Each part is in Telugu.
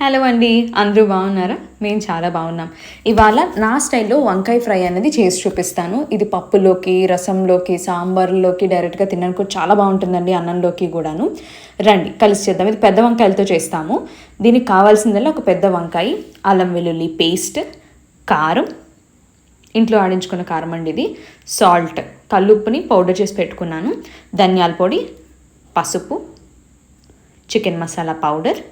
హలో అండి, అందరూ బాగున్నారా? మేము చాలా బాగున్నాం. ఇవాళ నా స్టైల్లో వంకాయ ఫ్రై అనేది చేసి చూపిస్తాను. ఇది పప్పులోకి, రసంలోకి, సాంబార్లోకి డైరెక్ట్గా తినడానికి చాలా బాగుంటుందండి, అన్నంలోకి కూడాను. రండి కలిసి చేద్దాం. ఇది పెద్ద వంకాయలతో చేస్తాము. దీనికి కావాల్సిందల్లా ఒక పెద్ద వంకాయ, అల్లం వెల్లుల్లి పేస్ట్, కారం, ఇంట్లో ఆడించుకున్న కారం అండి ఇది, సాల్ట్, కల్లుప్పుని పౌడర్ చేసి పెట్టుకున్నాను, ధనియాల పొడి, పసుపు, చికెన్ మసాలా పౌడర్.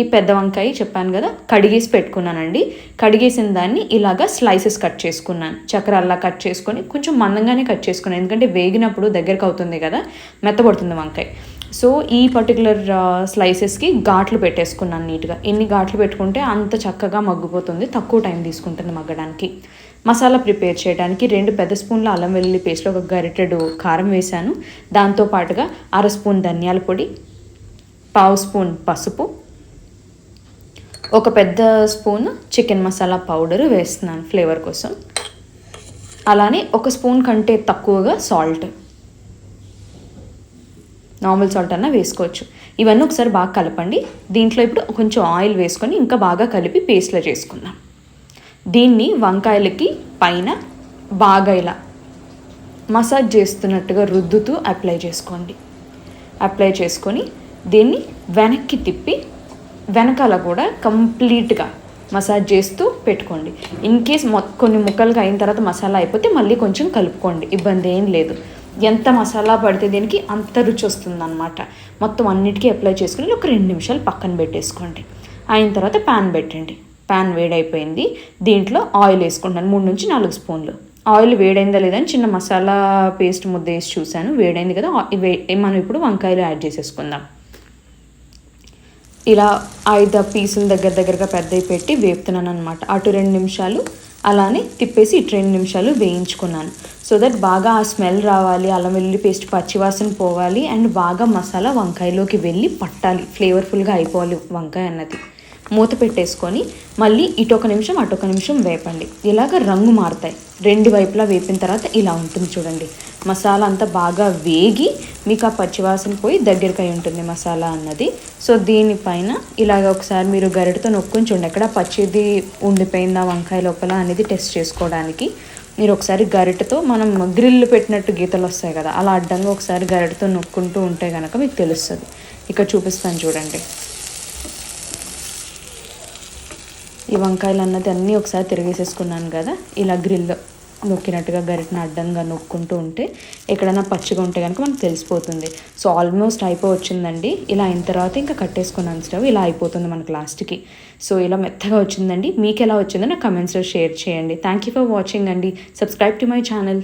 ఈ పెద్ద వంకాయ చెప్పాను కదా, కడిగేసి పెట్టుకున్నానండి. కడిగేసిన దాన్ని ఇలాగా స్లైసెస్ కట్ చేసుకున్నాను. చక్రాల్లా కట్ చేసుకొని కొంచెం మందంగానే కట్ చేసుకున్నాను, ఎందుకంటే వేగినప్పుడు దగ్గరకు అవుతుంది కదా, మెత్తబడుతుంది వంకాయ. సో ఈ పర్టికులర్ స్లైసెస్కి ఘాట్లు పెట్టేసుకున్నాను నీట్గా. ఎన్ని ఘాట్లు పెట్టుకుంటే అంత చక్కగా మగ్గిపోతుంది, తక్కువ టైం తీసుకుంటుంది మగ్గడానికి. మసాలా ప్రిపేర్ చేయడానికి 2 పెద్ద స్పూన్ల అల్లం వెల్లుల్లి పేస్ట్లో ఒక గరిటెడు కారం వేశాను. దాంతోపాటుగా 1/2 స్పూన్ ధనియాల పొడి, 1/2 స్పూన్ పసుపు, ఒక పెద్ద స్పూన్ చికెన్ మసాలా పౌడరు వేస్తున్నాను ఫ్లేవర్ కోసం. అలానే 1 స్పూన్ కంటే తక్కువగా సాల్ట్, నార్మల్ సాల్ట్ అన్నా వేసుకోవచ్చు. ఇవన్నీ ఒకసారి బాగా కలపండి. దీంట్లో ఇప్పుడు కొంచెం ఆయిల్ వేసుకొని ఇంకా బాగా కలిపి పేస్ట్లో చేసుకుందాం. దీన్ని వంకాయలకి పైన బాగా ఇలా మసాజ్ చేస్తున్నట్టుగా రుద్దుతూ అప్లై చేసుకోండి. అప్లై చేసుకొని దీన్ని వెనక్కి తిప్పి వెనకాల కూడా కంప్లీట్గా మసాజ్ చేస్తూ పెట్టుకోండి. ఇన్ కేస్ కొన్ని ముక్కలుగా అయిన తర్వాత మసాలా అయిపోతే మళ్ళీ కొంచెం కలుపుకోండి, ఇబ్బంది ఏం లేదు. ఎంత మసాలా పడితే దీనికి అంత రుచి వస్తుంది అనమాట. మొత్తం అన్నిటికీ అప్లై చేసుకుని ఒక 2 నిమిషాలు పక్కన పెట్టేసుకోండి. అయిన తర్వాత ప్యాన్ పెట్టండి. ప్యాన్ వేడైపోయింది. దీంట్లో ఆయిల్ వేసుకుంటాను, 3 నుంచి 4 స్పూన్లు. ఆయిల్ వేడైందా లేదని చిన్న మసాలా పేస్ట్ ముద్ద వేసి చూశాను, వేడైంది కదా. మనం ఇప్పుడు వంకాయలు యాడ్ చేసేసుకుందాం. ఇలా 5 పీసులు దగ్గరగా పెద్దవి పెట్టి వేపుతున్నాను అనమాట. అటు 2 నిమిషాలు అలానే తిప్పేసి ఇటు 2 నిమిషాలు వేయించుకున్నాను. సో దట్ బాగా ఆ స్మెల్ రావాలి, అల్లం వెల్లుల్లి పేస్ట్ పచ్చివాసన పోవాలి, అండ్ బాగా మసాలా వంకాయలోకి వెళ్ళి పట్టాలి, ఫ్లేవర్ఫుల్గా అయిపోవాలి వంకాయ అన్నది. మూత పెట్టేసుకొని మళ్ళీ ఇటు 1 నిమిషం అటు 1 నిమిషం వేపండి. ఇలాగ రంగు మారుతాయి. 2 వైపులా వేపిన తర్వాత ఇలా ఉంటుంది చూడండి. మసాలా అంతా బాగా వేగి మీకు ఆ పచ్చివాసన పోయి దగ్గరికి అయి ఉంటుంది మసాలా అన్నది. సో దీనిపైన ఇలాగ ఒకసారి మీరు గరిటతో నొక్కుని చూడండి, ఎక్కడ పచ్చిది ఉండిపోయిందా వంకాయ లోపల అనేది టెస్ట్ చేసుకోవడానికి. మీరు ఒకసారి గరిటతో, మనం గ్రిల్ పెట్టినట్టు గీతలు వస్తాయి కదా, అలా అడ్డంగా ఒకసారి గరిటతో నొక్కుంటూ ఉంటే కనుక మీకు తెలుస్తుంది. ఇక్కడ చూపిస్తాను చూడండి. ఈ వంకాయలు అన్నది అన్నీ ఒకసారి తిరిగేసేసుకున్నాను కదా, ఇలా గ్రిల్ నొక్కినట్టుగా గరిటను అడ్డంగా నొక్కుంటూ ఉంటే ఎక్కడైనా పచ్చిగా ఉంటే కనుక మనకు తెలిసిపోతుంది. సో ఆల్మోస్ట్ అయిపోవచ్చిందండి. ఇలా అయిన తర్వాత ఇంకా కట్టేసుకున్నాను స్టవ్. ఇలా అయిపోతుంది మనకు లాస్ట్కి. సో ఇలా మెత్తగా వచ్చిందండి. మీకు ఎలా వచ్చిందో నాకు కమెంట్స్లో షేర్ చేయండి. థ్యాంక్ యూ ఫర్ వాచింగ్ అండి. Subscribe to my channel.